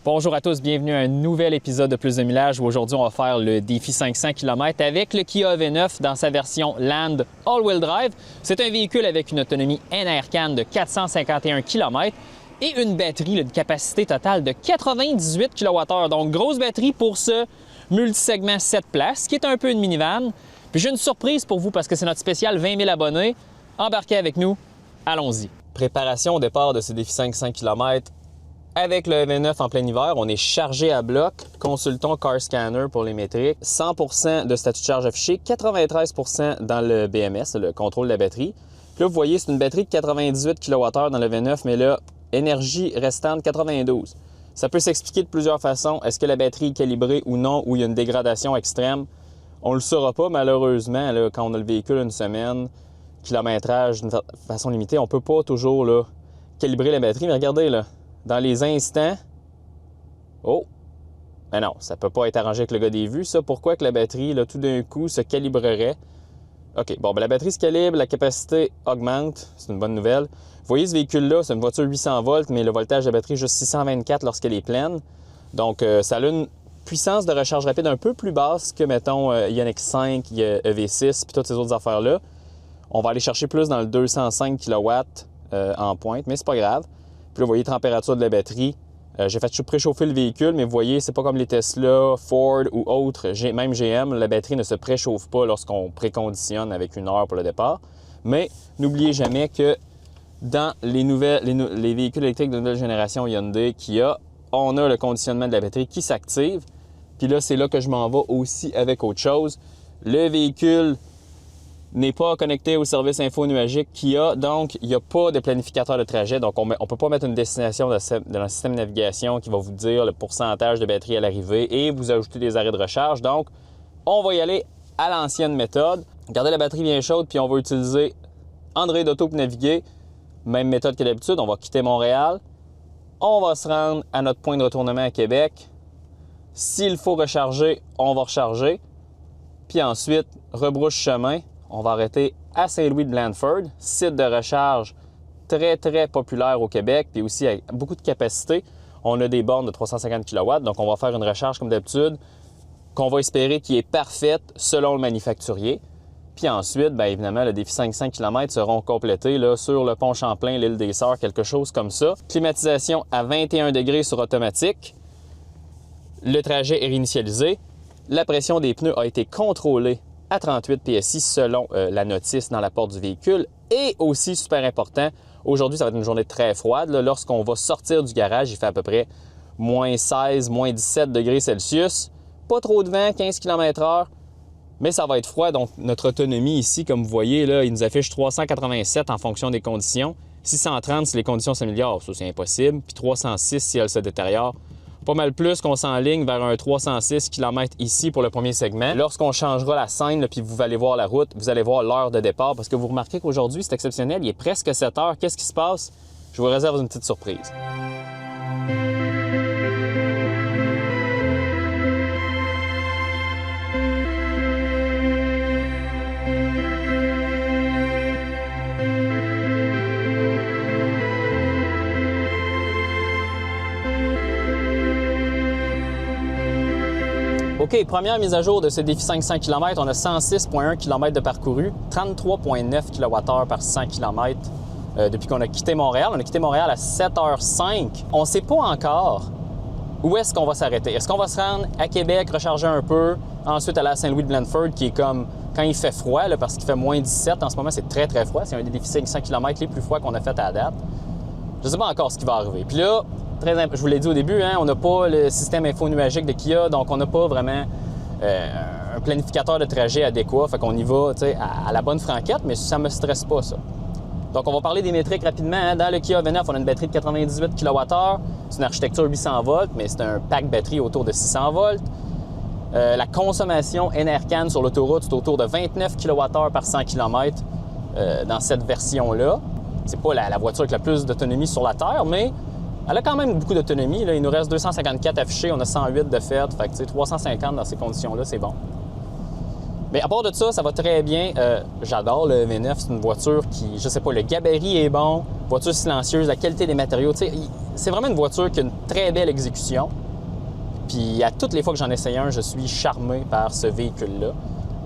Bonjour à tous, bienvenue à un nouvel épisode de Plus de Millage où aujourd'hui on va faire le défi 500 km avec le Kia EV9 dans sa version Land All-Wheel Drive. C'est un véhicule avec une autonomie NRCan de 451 km et une batterie de capacité totale de 98 kWh. Donc grosse batterie pour ce multisegment 7 places qui est un peu une minivan. Puis j'ai une surprise pour vous parce que c'est notre spécial 20 000 abonnés. Embarquez avec nous, allons-y. Préparation au départ de ce défi 500 km. Avec le EV9 en plein hiver, on est chargé à bloc. Consultons Car Scanner pour les métriques. 100% de statut de charge affiché, 93% dans le BMS, le contrôle de la batterie. Puis là, vous voyez, c'est une batterie de 98 kWh dans le EV9, mais là, énergie restante 92. Ça peut s'expliquer de plusieurs façons. Est-ce que la batterie est calibrée ou non, ou il y a une dégradation extrême? On ne le saura pas, malheureusement, là, quand on a le véhicule une semaine, kilométrage d'une façon limitée, on ne peut pas toujours là, calibrer la batterie. Mais regardez, là. Dans les instants, oh, mais non, ça ne peut pas être arrangé avec le gars des vues, ça. Pourquoi que la batterie, là, tout d'un coup, se calibrerait? OK, bon, ben la batterie se calibre, la capacité augmente, c'est une bonne nouvelle. Vous voyez, ce véhicule-là, c'est une voiture 800 volts, mais le voltage de la batterie est juste 624 lorsqu'elle est pleine. Donc, ça a une puissance de recharge rapide un peu plus basse que, mettons, Ioniq 5, EV6, puis toutes ces autres affaires-là. On va aller chercher plus dans le 205 kW en pointe, mais c'est pas grave. Puis là, vous voyez, température de la batterie. J'ai fait préchauffer le véhicule, mais vous voyez, c'est pas comme les Tesla, Ford ou autres, même GM, la batterie ne se préchauffe pas lorsqu'on préconditionne avec 1 heure pour le départ. Mais n'oubliez jamais que dans les véhicules électriques de nouvelle génération Hyundai, Kia, on a le conditionnement de la batterie qui s'active. Puis là, c'est là que je m'en vais aussi avec autre chose. Le véhicule n'est pas connecté au service info nuagique Kia, donc il n'y a pas de planificateur de trajet. Donc, on ne peut pas mettre une destination dans le système de navigation qui va vous dire le pourcentage de batterie à l'arrivée et vous ajouter des arrêts de recharge. Donc, on va y aller à l'ancienne méthode. Gardez la batterie bien chaude, puis on va utiliser Android Auto pour naviguer. Même méthode que d'habitude, on va quitter Montréal. On va se rendre à notre point de retournement à Québec. S'il faut recharger, on va recharger. Puis ensuite, rebrousse chemin. On va arrêter à Saint-Louis-de-Blandford, site de recharge très, très populaire au Québec, puis aussi avec beaucoup de capacité. On a des bornes de 350 kW, donc on va faire une recharge comme d'habitude, qu'on va espérer qui est parfaite selon le manufacturier. Puis ensuite, bien évidemment, le défi 500 km seront complétés là, sur le pont Champlain, l'île des Sœurs, quelque chose comme ça. Climatisation à 21 degrés sur automatique. Le trajet est réinitialisé. La pression des pneus a été contrôlée à 38 PSI selon la notice dans la porte du véhicule. Et aussi, super important, aujourd'hui, ça va être une journée très froide. Lorsqu'on va sortir du garage, il fait à peu près moins 16, moins 17 degrés Celsius. Pas trop de vent, 15 km/h, mais ça va être froid. Donc, notre autonomie ici, comme vous voyez, là, il nous affiche 387 en fonction des conditions. 630 si les conditions s'améliorent, ça c'est impossible. Puis 306 si elles se détériorent. Pas mal plus qu'on s'enligne vers un 306 km ici pour le premier segment. Lorsqu'on changera la scène, puis vous allez voir la route, vous allez voir l'heure de départ, parce que vous remarquez qu'aujourd'hui, c'est exceptionnel, il est presque 7 heures. Qu'est-ce qui se passe? Je vous réserve une petite surprise. OK, première mise à jour de ce défi 500 km, on a 106,1 km de parcouru, 33,9 kWh par 100 km depuis qu'on a quitté Montréal. On a quitté Montréal à 7h05. On ne sait pas encore où est-ce qu'on va s'arrêter. Est-ce qu'on va se rendre à Québec, recharger un peu, ensuite aller à Saint-Louis-de-Blandford, qui est comme quand il fait froid, là, parce qu'il fait moins 17 en ce moment, c'est très, très froid. C'est un des défis 500 km les plus froids qu'on a fait à la date. Je ne sais pas encore ce qui va arriver. Puis là, je vous l'ai dit au début, hein, on n'a pas le système info nuagique de Kia, donc on n'a pas vraiment un planificateur de trajet adéquat. Fait qu'on y va à la bonne franquette, mais ça ne me stresse pas, ça. Donc, on va parler des métriques rapidement. Hein. Dans le Kia EV9, on a une batterie de 98 kWh. C'est une architecture 800 volts, mais c'est un pack batterie autour de 600 volts. La consommation NRCan sur l'autoroute, c'est autour de 29 kWh par 100 km dans cette version-là. C'est pas la voiture avec la plus d'autonomie sur la Terre, mais elle a quand même beaucoup d'autonomie. Il nous reste 254 affichés, on a 108 de fait. Fait que 350 dans ces conditions-là, c'est bon. Mais à part de ça, ça va très bien. J'adore le V9. C'est une voiture qui, je sais pas, le gabarit est bon, voiture silencieuse, la qualité des matériaux. C'est vraiment une voiture qui a une très belle exécution. Puis à toutes les fois que j'en essaye un, je suis charmé par ce véhicule-là.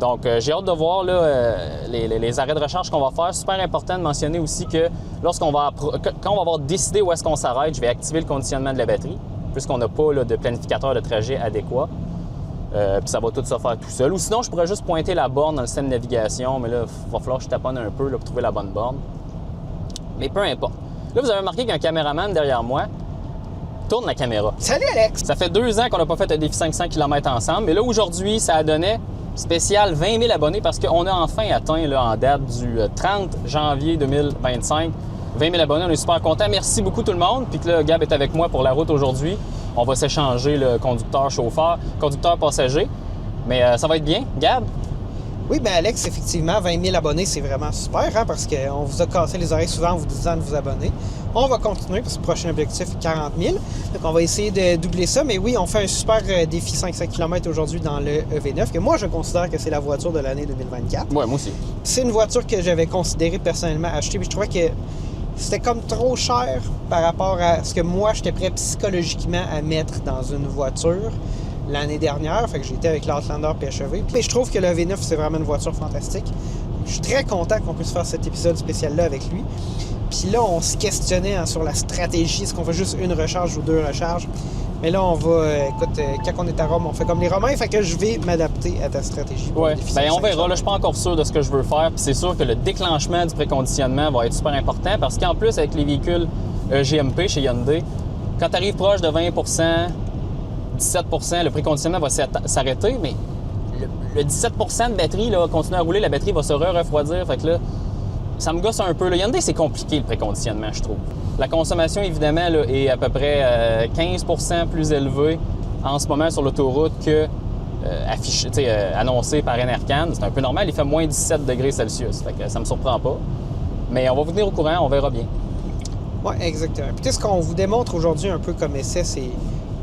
Donc, j'ai hâte de voir là, les arrêts de recharge qu'on va faire. Super important de mentionner aussi que quand on va avoir décidé où est-ce qu'on s'arrête, je vais activer le conditionnement de la batterie, puisqu'on n'a pas là, de planificateur de trajet adéquat. Puis ça va tout se faire tout seul. Ou sinon, je pourrais juste pointer la borne dans le système de navigation, mais là, il va falloir que je taponne un peu là, pour trouver la bonne borne. Mais peu importe. Là, vous avez remarqué qu'un caméraman derrière moi tourne la caméra. Salut Alex! Ça fait 2 ans qu'on n'a pas fait un défi 500 km ensemble. Mais là, aujourd'hui, ça a donné spécial 20 000 abonnés parce qu'on a enfin atteint là, en date du 30 janvier 2025 20 000 abonnés. On est super contents. Merci beaucoup tout le monde. Puis que là, Gab est avec moi pour la route aujourd'hui. On va s'échanger le conducteur-chauffeur, conducteur-passager. Mais ça va être bien. Gab? Oui, bien Alex, effectivement, 20 000 abonnés, c'est vraiment super, hein, parce qu'on vous a cassé les oreilles souvent en vous disant de vous abonner. On va continuer, parce que le prochain objectif est 40 000. Donc, on va essayer de doubler ça. Mais oui, on fait un super défi 500 km aujourd'hui dans le EV9, que moi, je considère que c'est la voiture de l'année 2024. Ouais, moi aussi. C'est une voiture que j'avais considéré personnellement acheter, puis je trouvais que c'était comme trop cher par rapport à ce que moi, j'étais prêt psychologiquement à mettre dans une voiture l'année dernière. Fait que j'ai été avec l'Outlander PHEV. Puis je trouve que le V9, c'est vraiment une voiture fantastique. Je suis très content qu'on puisse faire cet épisode spécial-là avec lui. Puis là, on se questionnait sur la stratégie. Est-ce qu'on fait juste une recharge ou 2 recharges? Mais là, on va... écoute, quand on est à Rome, on fait comme les Romains. Fait que je vais m'adapter à ta stratégie. Oui, bien on verra. Là, je suis pas encore sûr de ce que je veux faire. Puis c'est sûr que le déclenchement du préconditionnement va être super important parce qu'en plus, avec les véhicules GMP chez Hyundai, quand tu arrives proche de 20 17 le préconditionnement va s'arrêter, mais le 17 de batterie là, continue à rouler, la batterie va se refroidir. Fait que là, ça me gosse un peu. Le Hyundai, c'est compliqué, le préconditionnement, je trouve. La consommation, évidemment, là, est à peu près 15 plus élevée en ce moment sur l'autoroute que annoncé par Enercan. C'est un peu normal, il fait moins 17 degrés Celsius. Fait que ça me surprend pas. Mais on va vous tenir au courant, on verra bien. Oui, exactement. Puis ce qu'on vous démontre aujourd'hui un peu comme essai, c'est...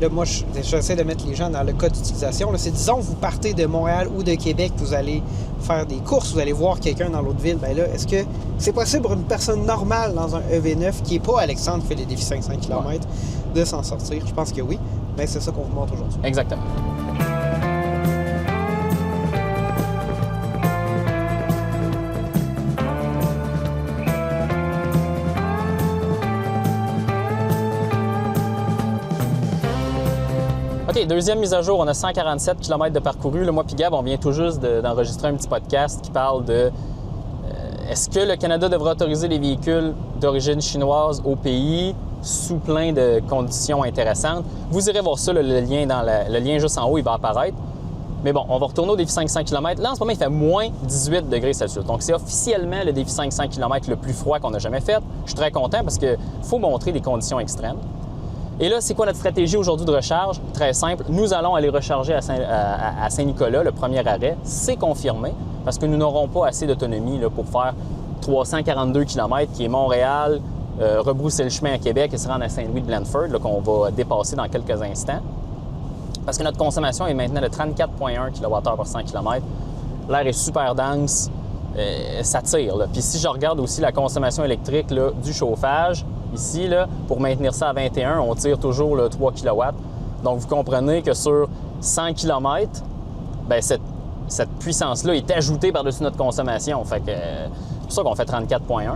Là, moi, j'essaie de mettre les gens dans le cas d'utilisation. C'est, disons, vous partez de Montréal ou de Québec, vous allez faire des courses, vous allez voir quelqu'un dans l'autre ville. Bien là, est-ce que c'est possible pour une personne normale dans un EV9 qui n'est pas Alexandre qui fait les défis 500 km de s'en sortir? Je pense que oui. Mais c'est ça qu'on vous montre aujourd'hui. Exactement. OK, deuxième mise à jour, on a 147 km de parcouru. Là, moi puis Gab, on vient tout juste d'enregistrer un petit podcast qui parle de est-ce que le Canada devrait autoriser les véhicules d'origine chinoise au pays sous plein de conditions intéressantes. Vous irez voir ça, le lien juste en haut, il va apparaître. Mais bon, on va retourner au défi 500 km. Là, en ce moment, il fait moins 18 degrés Celsius. Donc, c'est officiellement le défi 500 km le plus froid qu'on a jamais fait. Je suis très content parce qu'il faut montrer des conditions extrêmes. Et là, c'est quoi notre stratégie aujourd'hui de recharge? Très simple. Nous allons aller recharger à Saint-Nicolas, le premier arrêt. C'est confirmé parce que nous n'aurons pas assez d'autonomie là, pour faire 342 km, qui est Montréal, rebrousser le chemin à Québec et se rendre à Saint-Louis-de-Blandford, qu'on va dépasser dans quelques instants. Parce que notre consommation est maintenant de 34,1 kWh par 100 km. L'air est super dense, ça tire. Là. Puis si je regarde aussi la consommation électrique là, du chauffage, ici, là, pour maintenir ça à 21, on tire toujours là, 3 kW. Donc, vous comprenez que sur 100 km, bien, cette puissance-là est ajoutée par-dessus notre consommation. Fait que c'est pour ça qu'on fait 34,1.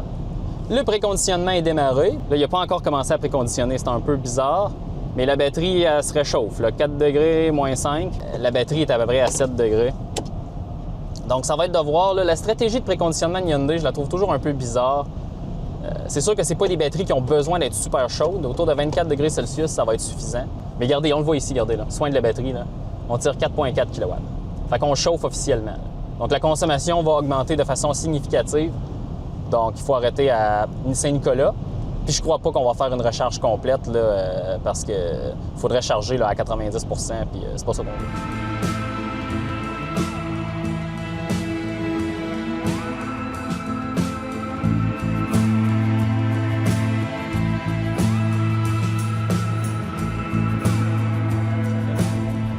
Le préconditionnement est démarré. Là, il n'a pas encore commencé à préconditionner. C'est un peu bizarre. Mais la batterie, elle se réchauffe. Là, 4 degrés, moins 5. La batterie est à peu près à 7 degrés. Donc, ça va être de voir. Là, la stratégie de préconditionnement de Hyundai, je la trouve toujours un peu bizarre. C'est sûr que c'est pas des batteries qui ont besoin d'être super chaudes. Autour de 24 degrés Celsius, ça va être suffisant. Mais regardez, on le voit ici, regardez là. Soin de la batterie, là. On tire 4,4 kW. Fait qu'on chauffe officiellement. Donc la consommation va augmenter de façon significative. Donc il faut arrêter à Saint-Nicolas. Puis je crois pas qu'on va faire une recharge complète là, parce qu'il faudrait charger là, à 90 puis c'est pas ça qu'on veut.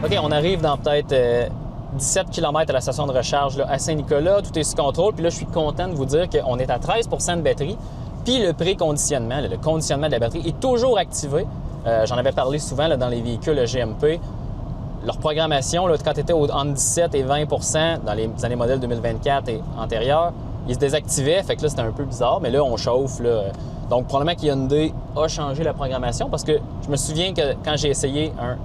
OK, on arrive dans peut-être 17 km à la station de recharge là, à Saint-Nicolas. Tout est sous contrôle. Puis là, je suis content de vous dire qu'on est à 13 % de batterie. Puis le préconditionnement, le conditionnement de la batterie est toujours activé. J'en avais parlé souvent là, dans les véhicules GMP. Leur programmation, là, quand tu étais entre 17 et 20 % dans les années modèles 2024 et antérieurs, ils se désactivaient. Fait que là, c'était un peu bizarre. Mais là, on chauffe. Là. Donc, probablement qu'Hyundai a changé la programmation parce que je me souviens que quand j'ai essayé un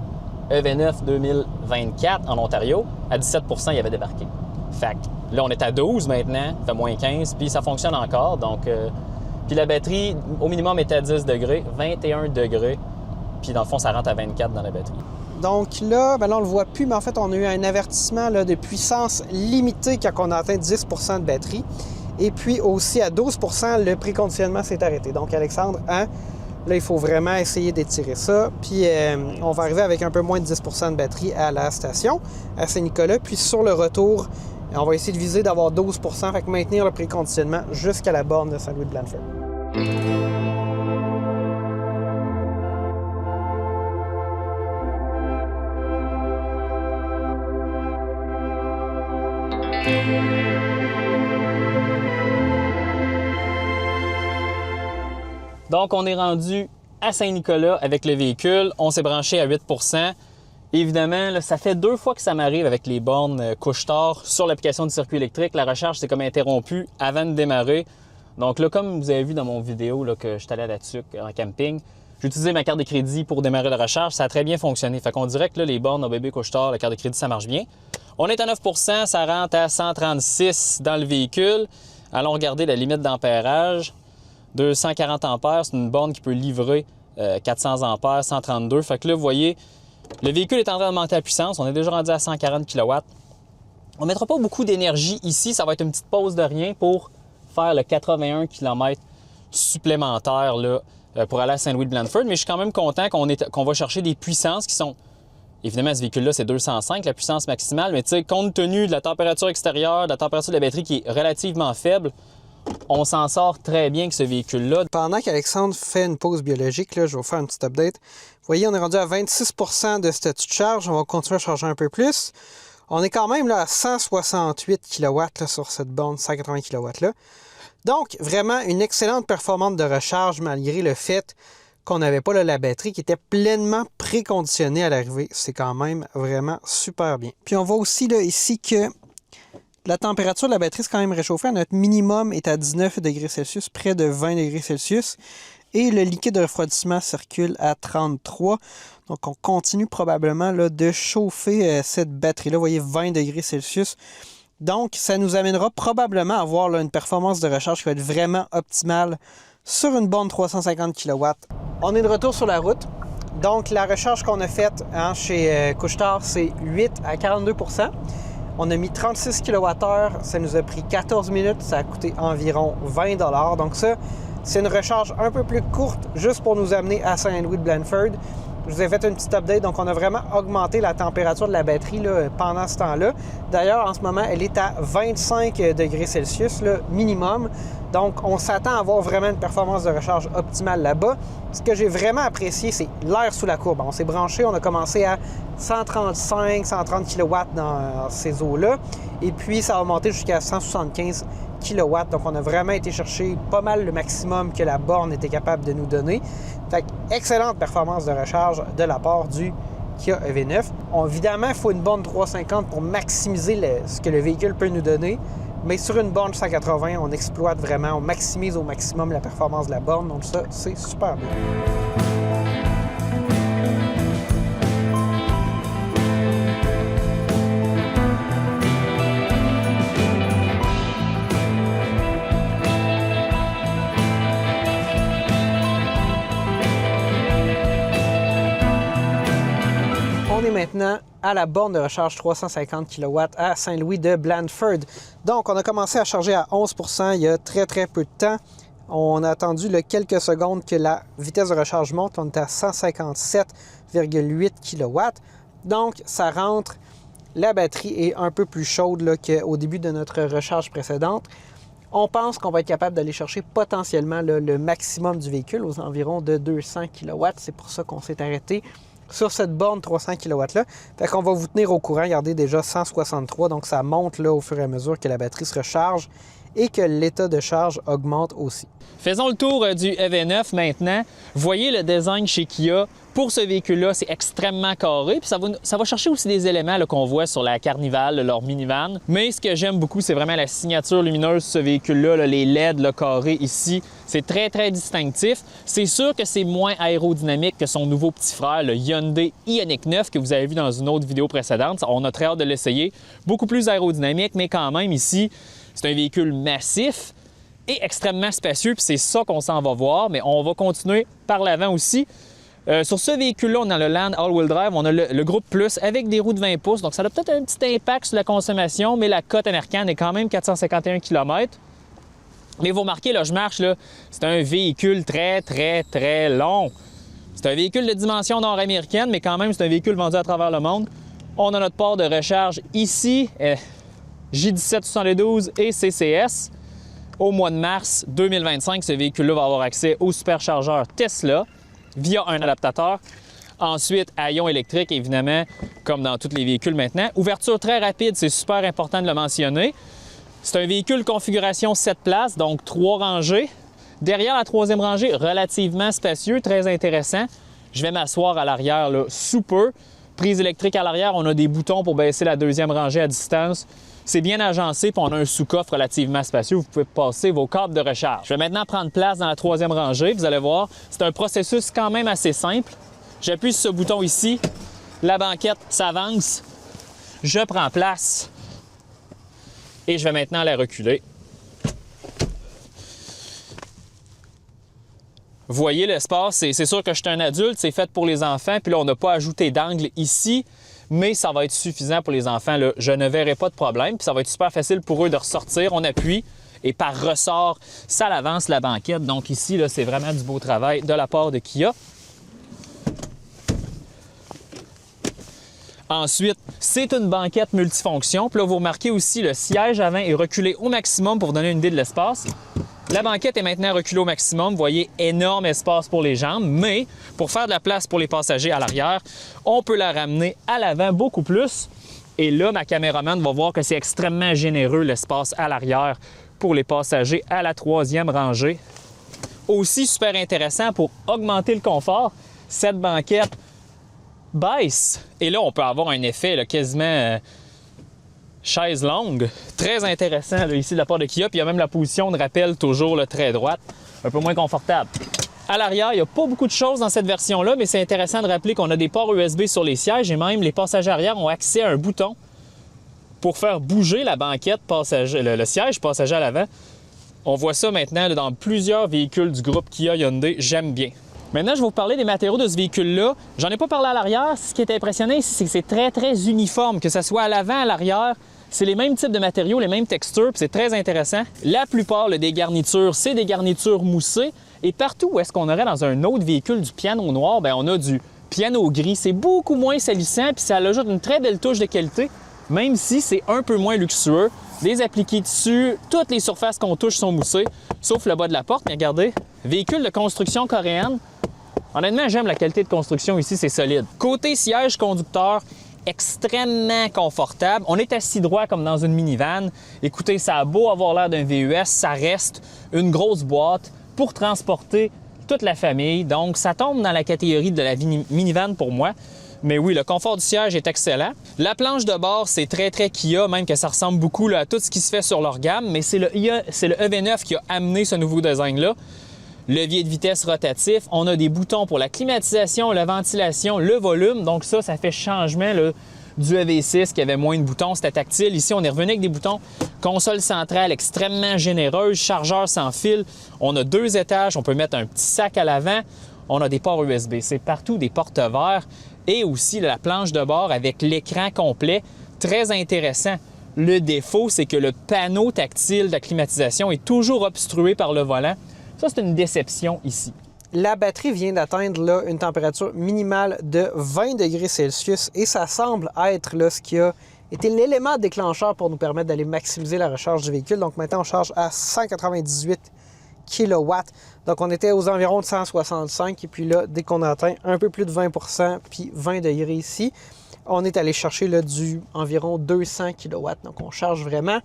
EV9 2024 en Ontario, à 17 % il avait débarqué. Fait que là, on est à 12 maintenant, ça fait moins 15, puis ça fonctionne encore. Donc, puis la batterie, au minimum, est à 10 degrés, 21 degrés. Puis dans le fond, ça rentre à 24 dans la batterie. Donc là, ben là on le voit plus, mais en fait, on a eu un avertissement là, de puissance limitée quand on a atteint 10 % de batterie. Et puis aussi à 12 %, le préconditionnement s'est arrêté. Donc Alexandre, hein, là, il faut vraiment essayer d'étirer ça. Puis on va arriver avec un peu moins de 10 % de batterie à la station, à Saint-Nicolas. Puis sur le retour, on va essayer de viser d'avoir 12 %, fait que maintenir le préconditionnement jusqu'à la borne de Saint-Louis-de-Blanford. Donc, on est rendu à Saint-Nicolas avec le véhicule. On s'est branché à 8 %. Évidemment, là, ça fait 2 fois que ça m'arrive avec les bornes Couche-Tard sur l'application du circuit électrique. La recharge s'est comme interrompue avant de démarrer. Donc là, comme vous avez vu dans mon vidéo là, que je suis allé là-dessus en camping, j'ai utilisé ma carte de crédit pour démarrer la recharge. Ça a très bien fonctionné. Fait qu'on dirait que là, les bornes ABB Couche-Tard, la carte de crédit, ça marche bien. On est à 9 %, ça rentre à 136 dans le véhicule. Allons regarder la limite d'ampérage. 240 ampères, c'est une borne qui peut livrer 400 ampères, 132. Fait que là, vous voyez, le véhicule est en train de monter la puissance. On est déjà rendu à 140 kW. On ne mettra pas beaucoup d'énergie ici. Ça va être une petite pause de rien pour faire le 81 km supplémentaire là, pour aller à Saint-Louis-de-Blanford. Mais je suis quand même content qu'on va chercher des puissances qui sont... Évidemment, ce véhicule-là, c'est 205, la puissance maximale. Mais tu sais, compte tenu de la température extérieure, de la température de la batterie qui est relativement faible, on s'en sort très bien avec ce véhicule-là. Pendant qu'Alexandre fait une pause biologique, là, je vais vous faire une petite update. Vous voyez, on est rendu à 26 % de statut de charge. On va continuer à charger un peu plus. On est quand même là, à 168 kW là, sur cette borne 180 kW là. Donc, vraiment une excellente performance de recharge malgré le fait qu'on n'avait pas là, la batterie qui était pleinement préconditionnée à l'arrivée. C'est quand même vraiment super bien. Puis on voit aussi là, ici que la température de la batterie est quand même réchauffée. Notre minimum est à 19 degrés Celsius, près de 20 degrés Celsius. Et le liquide de refroidissement circule à 33. Donc, on continue probablement là, de chauffer cette batterie-là. Vous voyez, 20 degrés Celsius. Donc, ça nous amènera probablement à avoir là, une performance de recharge qui va être vraiment optimale sur une borne 350 kW. On est de retour sur la route. Donc, la recharge qu'on a faite chez Couche-Tard, c'est 8 à 42 %. On a mis 36 kWh, ça nous a pris 14 minutes, ça a coûté environ 20 $. Donc ça, c'est une recharge un peu plus courte, juste pour nous amener à Saint-Louis-de-Blanford. Je vous ai fait une petite update, donc on a vraiment augmenté la température de la batterie là, pendant ce temps-là. D'ailleurs, en ce moment, elle est à 25 degrés Celsius, là, minimum. Donc, on s'attend à avoir vraiment une performance de recharge optimale là-bas. Ce que j'ai vraiment apprécié, c'est l'air sous la courbe. On s'est branché, on a commencé à 135, 130 kW dans ces eaux-là. Et puis, ça a monté jusqu'à 175 kW. Donc, on a vraiment été chercher pas mal le maximum que la borne était capable de nous donner. Fait que, excellente performance de recharge de la part du Kia EV9. Évidemment, il faut une borne 350 pour maximiser ce que le véhicule peut nous donner. Mais sur une borne 180, on exploite vraiment, on maximise au maximum la performance de la borne. Donc ça, c'est super bien. On est maintenant à la borne de recharge 350 kW à Saint-Louis-de-Blanford. Donc, on a commencé à charger à 11 % il y a très peu de temps. On a attendu quelques secondes que la vitesse de recharge monte. On est à 157,8 kW. Donc, ça rentre. La batterie est un peu plus chaude qu'au début de notre recharge précédente. On pense qu'on va être capable d'aller chercher potentiellement le maximum du véhicule aux environs de 200 kW. C'est pour ça qu'on s'est arrêté sur cette borne 300 kW-là. Fait qu'on va vous tenir au courant. Regardez déjà 163, donc ça monte là, au fur et à mesure que la batterie se recharge et que l'état de charge augmente aussi. Faisons le tour du EV9 maintenant. Voyez le design chez Kia. Pour ce véhicule-là, c'est extrêmement carré. Puis ça va chercher aussi des éléments qu'on voit sur la Carnival, leur minivan. Mais ce que j'aime beaucoup, c'est vraiment la signature lumineuse de ce véhicule-là, là, les LED le carré ici. C'est très, très distinctif. C'est sûr que c'est moins aérodynamique que son nouveau petit frère, le Hyundai Ioniq 9, que vous avez vu dans une autre vidéo précédente. On a très hâte de l'essayer. Beaucoup plus aérodynamique, mais quand même ici, c'est un véhicule massif et extrêmement spacieux, puis c'est ça qu'on s'en va voir, mais on va continuer par l'avant aussi. Sur ce véhicule-là, on a le Land All-Wheel Drive, on a le groupe Plus avec des roues de 20 pouces, donc ça a peut-être un petit impact sur la consommation, mais la cote NRCan est quand même 451 km. Mais vous remarquez, là, je marche, là, c'est un véhicule très, très, très long. C'est un véhicule de dimension nord-américaine, mais quand même, c'est un véhicule vendu à travers le monde. On a notre port de recharge ici, J1772 et CCS. Au mois de mars 2025, ce véhicule-là va avoir accès au superchargeur Tesla via un adaptateur. Ensuite, à ion électrique, évidemment, comme dans tous les véhicules maintenant. Ouverture très rapide, c'est super important de le mentionner. C'est un véhicule configuration 7 places, donc 3 rangées. Derrière la troisième rangée, relativement spacieux, très intéressant. Je vais m'asseoir à l'arrière, là, sous peu. Prise électrique à l'arrière, on a des boutons pour baisser la deuxième rangée à distance. C'est bien agencé, puis on a un sous-coffre relativement spacieux. Vous pouvez passer vos câbles de recharge. Je vais maintenant prendre place dans la troisième rangée. Vous allez voir, c'est un processus quand même assez simple. J'appuie sur ce bouton ici. La banquette s'avance. Je prends place. Et je vais maintenant la reculer. Vous voyez l'espace, c'est sûr que je suis un adulte, c'est fait pour les enfants. Puis là, on n'a pas ajouté d'angle ici, mais ça va être suffisant pour les enfants. Là. Je ne verrai pas de problème. Puis ça va être super facile pour eux de ressortir. On appuie et par ressort, ça l'avance la banquette. Donc ici, c'est vraiment du beau travail de la part de Kia. Ensuite, c'est une banquette multifonction. Puis là, vous remarquez aussi, le siège avant est reculé au maximum pour vous donner une idée de l'espace. La banquette est maintenant reculée au maximum. Vous voyez, énorme espace pour les jambes. Mais pour faire de la place pour les passagers à l'arrière, on peut la ramener à l'avant beaucoup plus. Et là, ma caméraman va voir que c'est extrêmement généreux l'espace à l'arrière pour les passagers à la troisième rangée. Aussi super intéressant pour augmenter le confort, cette banquette baisse. Et là, on peut avoir un effet là, quasiment chaise longue. Très intéressant là, ici de la part de Kia. Puis il y a même la position de rappel toujours là, très droite, un peu moins confortable. À l'arrière, il n'y a pas beaucoup de choses dans cette version-là, mais c'est intéressant de rappeler qu'on a des ports USB sur les sièges et même les passagers arrière ont accès à un bouton pour faire bouger la banquette passager, le siège passager à l'avant. On voit ça maintenant là, dans plusieurs véhicules du groupe Kia Hyundai. J'aime bien. Maintenant, je vais vous parler des matériaux de ce véhicule-là. J'en ai pas parlé à l'arrière. Ce qui est impressionnant ici, c'est que c'est très, très uniforme, que ce soit à l'avant, à l'arrière. C'est les mêmes types de matériaux, les mêmes textures, puis c'est très intéressant. La plupart des garnitures, c'est des garnitures moussées. Et partout où est-ce qu'on aurait dans un autre véhicule du piano noir, bien, on a du piano gris. C'est beaucoup moins salissant, puis ça ajoute une très belle touche de qualité, même si c'est un peu moins luxueux. Des appliqués dessus, toutes les surfaces qu'on touche sont moussées, sauf le bas de la porte. Mais regardez, véhicule de construction coréenne. Honnêtement, j'aime la qualité de construction ici, c'est solide. Côté siège conducteur, extrêmement confortable. On est assis droit comme dans une minivan. Écoutez, ça a beau avoir l'air d'un VUS, ça reste une grosse boîte pour transporter toute la famille. Donc, ça tombe dans la catégorie de la minivan pour moi. Mais oui, le confort du siège est excellent. La planche de bord, c'est très, très Kia, même que ça ressemble beaucoup là, à tout ce qui se fait sur leur gamme. Mais c'est le EV9 qui a amené ce nouveau design-là. Levier de vitesse rotatif. On a des boutons pour la climatisation, la ventilation, le volume. Donc ça fait changement là, du EV6 qui avait moins de boutons. C'était tactile. Ici, on est revenu avec des boutons. Console centrale extrêmement généreuse. Chargeur sans fil. On a 2 étages. On peut mettre un petit sac à l'avant. On a des ports USB. C'est partout des porte-verres. Et aussi la planche de bord avec l'écran complet. Très intéressant. Le défaut, c'est que le panneau tactile de la climatisation est toujours obstrué par le volant. Ça, c'est une déception ici. La batterie vient d'atteindre là, une température minimale de 20 degrés Celsius et ça semble être là, ce qui a été l'élément déclencheur pour nous permettre d'aller maximiser la recharge du véhicule. Donc maintenant, on charge à 198 kW. Donc, on était aux environs de 165. Et puis là, dès qu'on a atteint un peu plus de 20%, puis 20 degrés ici, on est allé chercher là, du environ 200 kW. Donc, on charge vraiment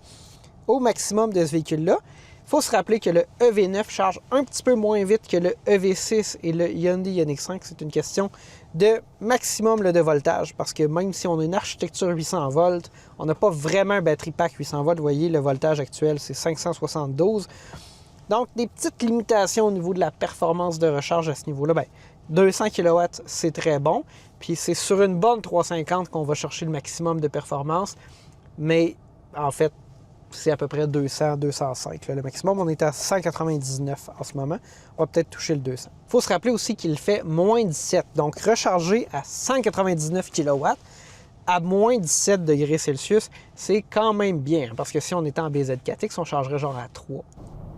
au maximum de ce véhicule-là. Il faut se rappeler que le EV9 charge un petit peu moins vite que le EV6 et le Hyundai Ioniq 5. C'est une question de maximum de voltage parce que même si on a une architecture 800 volts, on n'a pas vraiment un batterie pack 800 volts. Vous voyez, le voltage actuel, c'est 572. Donc, des petites limitations au niveau de la performance de recharge à ce niveau-là. Bien, 200 kW, c'est très bon. Puis, c'est sur une borne 350 qu'on va chercher le maximum de performance. Mais, en fait, c'est à peu près 200, 205. Là, le maximum, on est à 199 en ce moment. On va peut-être toucher le 200. Il faut se rappeler aussi qu'il fait moins 17. Donc, recharger à 199 kW à moins 17 degrés Celsius, c'est quand même bien. Parce que si on était en BZ4X, on chargerait genre à 3.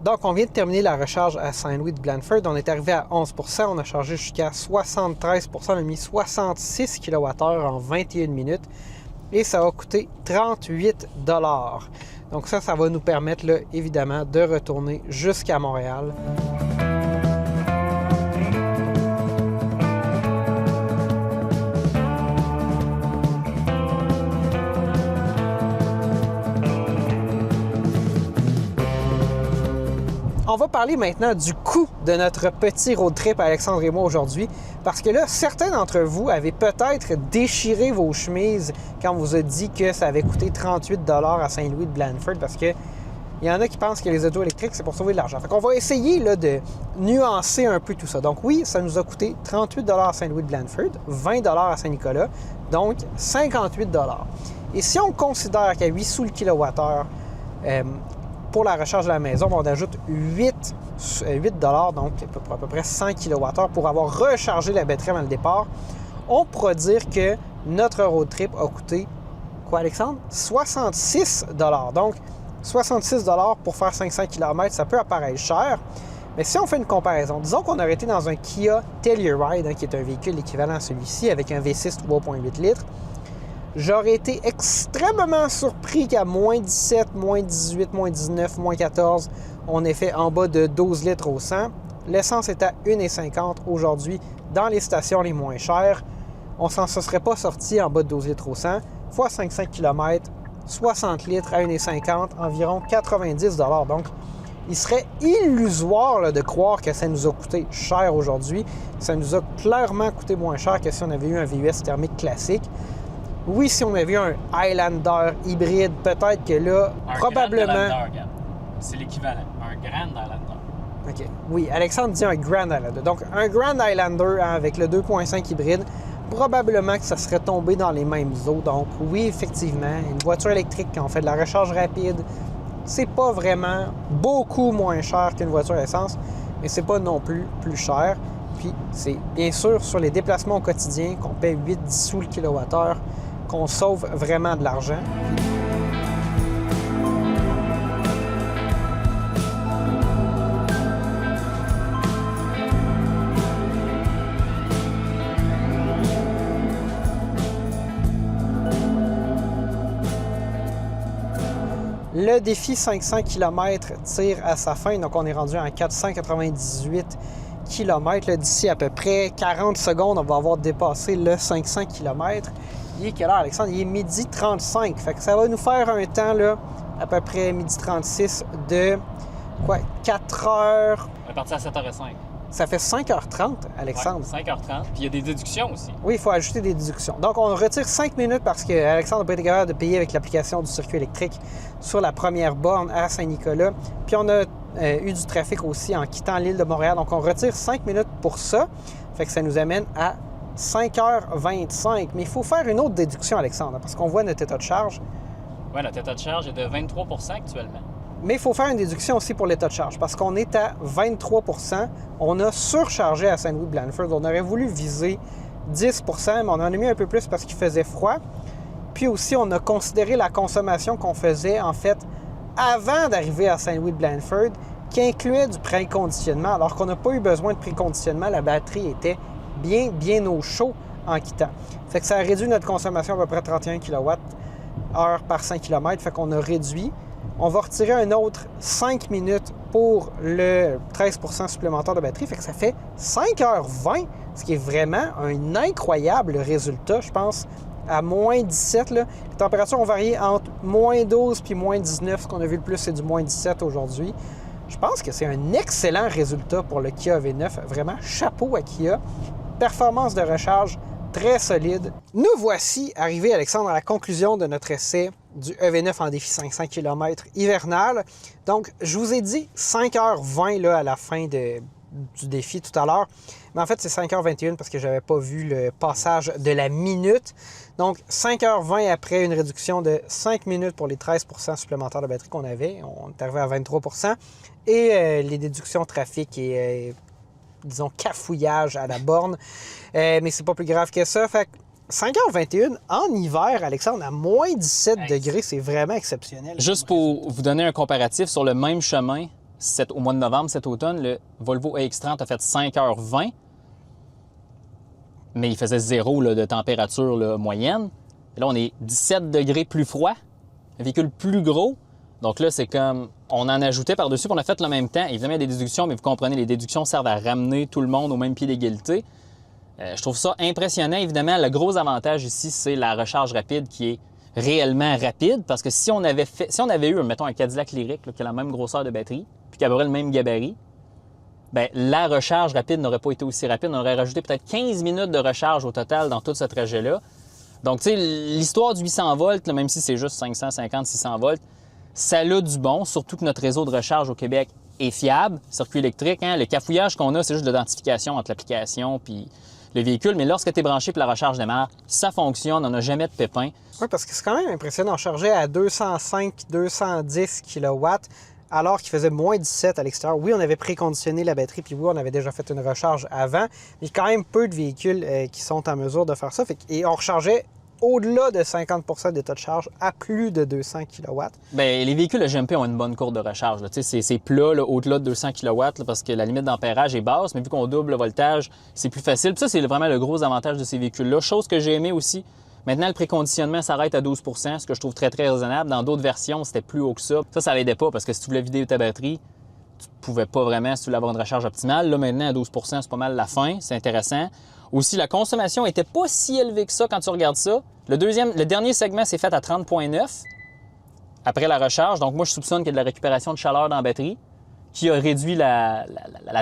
Donc, on vient de terminer la recharge à Saint-Louis de Blandford. On est arrivé à 11 %. On a chargé jusqu'à 73 %. On a mis 66 kWh en 21 minutes. Et ça va coûter 38 $. Donc ça va nous permettre, là, évidemment, de retourner jusqu'à Montréal. On va parler maintenant du coût de notre petit road trip, Alexandre et moi, aujourd'hui. Parce que là, certains d'entre vous avaient peut-être déchiré vos chemises quand on vous a dit que ça avait coûté 38 $ à Saint-Louis de Blandford. Parce qu'il y en a qui pensent que les autos électriques, c'est pour sauver de l'argent. Fait qu'on va essayer là, de nuancer un peu tout ça. Donc oui, ça nous a coûté 38 $ à Saint-Louis de Blandford, 20 $ à Saint-Nicolas, donc 58 $. Et si on considère qu'à 8 sous le kilowattheure, pour la recharge de la maison, on ajoute 8 $, donc à peu près 100 kWh pour avoir rechargé la batterie avant le départ. On pourra dire que notre road trip a coûté, quoi Alexandre? 66 $. Donc, 66 $ pour faire 500 km, ça peut apparaître cher. Mais si on fait une comparaison, disons qu'on aurait été dans un Kia Telluride, qui est un véhicule équivalent à celui-ci, avec un V6 3.8 litres, j'aurais été extrêmement surpris qu'à moins 17, moins 18, moins 19, moins 14, on ait fait en bas de 12 litres au 100. L'essence est à 1,50 aujourd'hui dans les stations les moins chères. On s'en serait pas sorti en bas de 12 litres au 100. Fois 500 km, 60 litres à 1,50, environ 90 $. Donc, il serait illusoire là, de croire que ça nous a coûté cher aujourd'hui. Ça nous a clairement coûté moins cher que si on avait eu un VUS thermique classique. Oui, si on avait eu un Highlander hybride, peut-être que là, probablement... C'est l'équivalent. Un Grand Highlander. OK. Oui, Alexandre dit un Grand Highlander. Donc, un Grand Highlander avec le 2.5 hybride, probablement que ça serait tombé dans les mêmes eaux. Donc, oui, effectivement, une voiture électrique, quand on fait de la recharge rapide, c'est pas vraiment beaucoup moins cher qu'une voiture essence, mais c'est pas non plus cher. Puis, c'est bien sûr sur les déplacements au quotidien qu'on paie 8-10 sous le kilowattheure, qu'on sauve vraiment de l'argent. Le défi 500 km tire à sa fin, donc on est rendu à 498 km. D'ici à peu près 40 secondes, on va avoir dépassé le 500 km. Il est quelle heure, Alexandre? Il est 12h35. Fait que ça va nous faire un temps, là, à peu près 12h36 de, 4 heures. On est parti à 7h05. Ça fait 5h30, Alexandre. Ouais, 5h30. Puis il y a des déductions aussi. Oui, il faut ajouter des déductions. Donc, on retire 5 minutes parce qu'Alexandre n'a pas été capable de payer avec l'application du circuit électrique sur la première borne à Saint-Nicolas. Puis, on a eu du trafic aussi en quittant l'île de Montréal. Donc, on retire 5 minutes pour ça. Fait que ça nous amène à 5h25. Mais il faut faire une autre déduction, Alexandre, parce qu'on voit notre état de charge. Oui, notre état de charge est de 23 % actuellement. Mais il faut faire une déduction aussi pour l'état de charge, parce qu'on est à 23 %. On a surchargé à Saint-Louis-Blandford. On aurait voulu viser 10 %, mais on en a mis un peu plus parce qu'il faisait froid. Puis aussi, on a considéré la consommation qu'on faisait, en fait, avant d'arriver à Saint-Louis-Blandford, qui incluait du préconditionnement, alors qu'on n'a pas eu besoin de préconditionnement. La batterie était bien au chaud en quittant. Fait que ça a réduit notre consommation à peu près 31 kWh par 100 km. Fait qu'on a réduit on va retirer un autre 5 minutes pour le 13% supplémentaire de batterie. Fait que ça fait 5h20, ce qui est vraiment un incroyable résultat, je pense. À moins 17, là, les températures ont varié entre moins 12 puis moins 19. Ce qu'on a vu le plus, c'est du moins 17 aujourd'hui. Je pense que c'est un excellent résultat pour le Kia EV9. Vraiment, chapeau à Kia. Performance de recharge très solide. Nous voici arrivés, Alexandre, à la conclusion de notre essai du EV9 en défi 500 km hivernal. Donc, je vous ai dit 5h20 là, à la fin du défi tout à l'heure. Mais en fait, c'est 5h21 parce que je n'avais pas vu le passage de la minute. Donc, 5h20 après une réduction de 5 minutes pour les 13% supplémentaires de batterie qu'on avait. On est arrivé à 23%. Et les déductions trafic et, disons, cafouillage à la borne. Mais c'est pas plus grave que ça. Fait que 5h21 en hiver, Alexandre, à moins 17 degrés, c'est vraiment exceptionnel. Juste pour vous donner un comparatif, sur le même chemin, au mois de novembre, cet automne, le Volvo EX30 a fait 5h20. Mais il faisait 0 là, de température là, moyenne. Et là, on est 17 degrés plus froid, un véhicule plus gros. Donc là, c'est comme, on en ajoutait par-dessus, qu'on a fait le même temps. Évidemment, il y a des déductions, mais vous comprenez, les déductions servent à ramener tout le monde au même pied d'égalité. Je trouve ça impressionnant. Évidemment, le gros avantage ici, c'est la recharge rapide qui est réellement rapide. Parce que si on avait eu, mettons, un Cadillac Lyriq là, qui a la même grosseur de batterie, puis qui aurait le même gabarit, bien, la recharge rapide n'aurait pas été aussi rapide. On aurait rajouté peut-être 15 minutes de recharge au total dans tout ce trajet-là. Donc, tu sais, l'histoire du 800 volts, là, même si c'est juste 550, 600 volts, ça a du bon, surtout que notre réseau de recharge au Québec est fiable. Circuit électrique, hein, le cafouillage qu'on a, c'est juste de l'identification entre l'application puis le véhicule. Mais lorsque tu es branché puis la recharge démarre, ça fonctionne, on n'a jamais de pépin. Oui, parce que c'est quand même impressionnant. On chargeait à 205, 210 kW, alors qu'il faisait moins 17 à l'extérieur. Oui, on avait préconditionné la batterie, puis oui, on avait déjà fait une recharge avant, mais il y a quand même peu de véhicules qui sont en mesure de faire ça. Et on rechargeait au-delà de 50% d'état de charge à plus de 200 kW. Bien, les véhicules GMP ont une bonne courbe de recharge. C'est plat là, au-delà de 200 kW là, parce que la limite d'ampérage est basse, mais vu qu'on double le voltage, c'est plus facile. Puis ça, c'est vraiment le gros avantage de ces véhicules-là. Chose que j'ai aimé aussi, maintenant, le préconditionnement s'arrête à 12 %, ce que je trouve très, très raisonnable. Dans d'autres versions, c'était plus haut que ça. Ça l'aidait pas parce que si tu voulais vider ta batterie, tu pouvais pas vraiment, si tu voulais avoir une recharge optimale. Là, maintenant, à 12 %, c'est pas mal la fin. C'est intéressant. Aussi, la consommation était pas si élevée que ça quand tu regardes ça. Le dernier segment s'est fait à 30,9 après la recharge. Donc, moi, je soupçonne qu'il y a de la récupération de chaleur dans la batterie qui a réduit la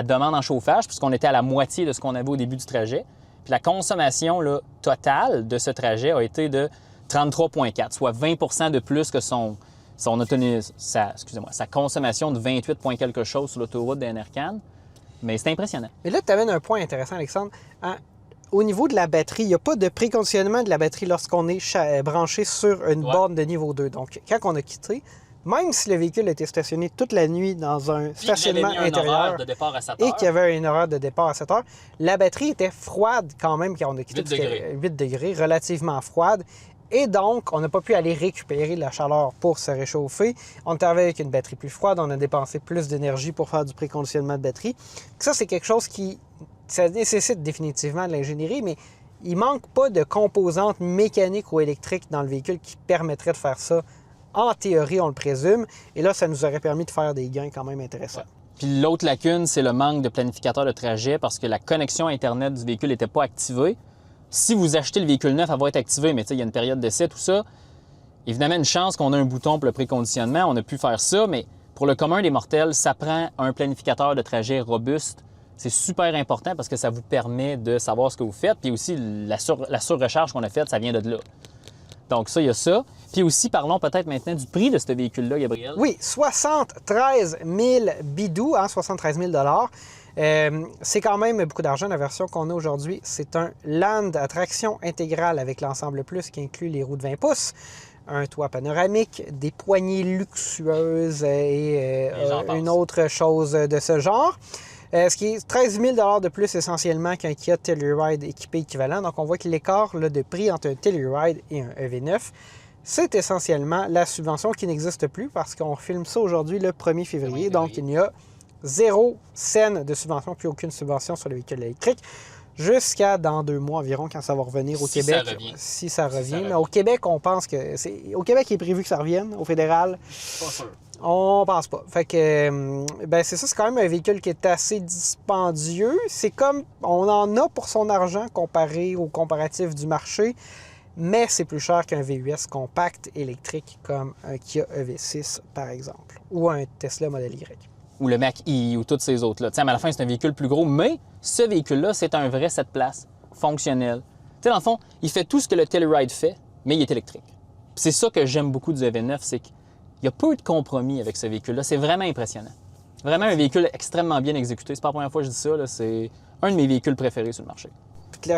demande en chauffage puisqu'on était à la moitié de ce qu'on avait au début du trajet. Puis la consommation là, totale de ce trajet a été de 33,4, soit 20 % de plus que sa consommation de 28 point quelque chose sur l'autoroute de NRCan. Mais c'est impressionnant. Mais là, tu amènes un point intéressant, Alexandre. Au niveau de la batterie, il n'y a pas de préconditionnement de la batterie lorsqu'on est branché sur une borne de niveau 2. Donc, quand on a quitté, même si le véhicule était stationné toute la nuit dans un stationnement intérieur et qu'il y avait une horaire de départ à 7 heures, la batterie était froide quand même quand on a quitté. 8 degrés, relativement froide. Et donc, on n'a pas pu aller récupérer la chaleur pour se réchauffer. On est arrivé avec une batterie plus froide, on a dépensé plus d'énergie pour faire du préconditionnement de batterie. Ça, c'est quelque chose ça nécessite définitivement de l'ingénierie, mais il manque pas de composantes mécaniques ou électriques dans le véhicule qui permettraient de faire ça. En théorie, on le présume. Et là, ça nous aurait permis de faire des gains quand même intéressants. Ouais. Puis l'autre lacune, c'est le manque de planificateur de trajet parce que la connexion Internet du véhicule n'était pas activée. Si vous achetez le véhicule neuf, elle va être activée, mais il y a une période d'essai, tout ça. Évidemment, une chance qu'on a un bouton pour le préconditionnement. On a pu faire ça, mais pour le commun des mortels, ça prend un planificateur de trajet robuste. C'est super important parce que ça vous permet de savoir ce que vous faites. Puis aussi, la surrecharge qu'on a faite, ça vient de là. Donc ça, il y a ça. Puis aussi, parlons peut-être maintenant du prix de ce véhicule-là, Gabriel. Oui, 73 000 bidous, 73 000 c'est quand même beaucoup d'argent. La version qu'on a aujourd'hui, c'est un Land à traction intégrale avec l'ensemble plus qui inclut les roues de 20 pouces, un toit panoramique, des poignées luxueuses et une autre chose de ce genre. Ce qui est 13 000 de plus essentiellement qu'un Kia Telluride équipé équivalent. Donc, on voit que l'écart de prix entre un Telluride et un EV9, c'est essentiellement la subvention qui n'existe plus parce qu'on filme ça aujourd'hui le 1er février. Donc, il n'y a 0 cent de subvention, plus aucune subvention sur le véhicule électrique. jusqu'à dans 2 mois environ, quand ça va revenir au Québec. Si ça revient. Mais au Québec, on pense que au Québec, il est prévu que ça revienne. Au fédéral, Pas sûr. on pense pas. Fait que, c'est ça, c'est quand même un véhicule qui est assez dispendieux. C'est comme, on en a pour son argent comparé au comparatif du marché, mais c'est plus cher qu'un VUS compact électrique comme un Kia EV6, par exemple, ou un Tesla Model Y. Ou le Mach-E ou tous ces autres-là. Tu sais, mais à la fin, c'est un véhicule plus gros, mais ce véhicule-là, c'est un vrai 7 places, fonctionnel. Tu sais, dans le fond, il fait tout ce que le Telluride fait, mais il est électrique. Puis c'est ça que j'aime beaucoup du EV9, c'est qu'il y a peu de compromis avec ce véhicule-là. C'est vraiment impressionnant. Vraiment un véhicule extrêmement bien exécuté. C'est pas la première fois que je dis ça, là. C'est un de mes véhicules préférés sur le marché.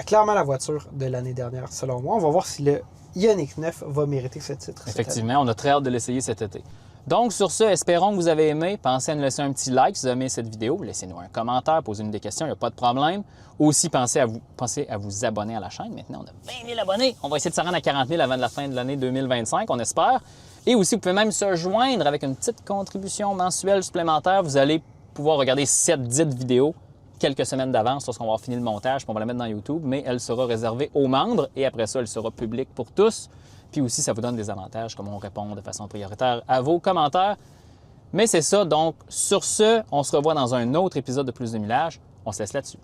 Clairement la voiture de l'année dernière, selon moi. On va voir si le Ioniq 9 va mériter ce titre. Effectivement, on a très hâte de l'essayer cet été. Donc, sur ce, espérons que vous avez aimé. Pensez à nous laisser un petit like si vous avez aimé cette vidéo. Laissez-nous un commentaire, posez-nous des questions, il n'y a pas de problème. Aussi, pensez à vous abonner à la chaîne. Maintenant, on a 20 000 abonnés. On va essayer de se rendre à 40 000 avant la fin de l'année 2025, on espère. Et aussi, vous pouvez même se joindre avec une petite contribution mensuelle supplémentaire. Vous allez pouvoir regarder cette dite vidéo quelques semaines d'avance lorsqu'on va avoir fini le montage, puis on va la mettre dans YouTube, mais elle sera réservée aux membres et après ça, elle sera publique pour tous. Puis aussi, ça vous donne des avantages comme on répond de façon prioritaire à vos commentaires. Mais c'est ça, donc sur ce, on se revoit dans un autre épisode de Plus de Millage. On se laisse là-dessus.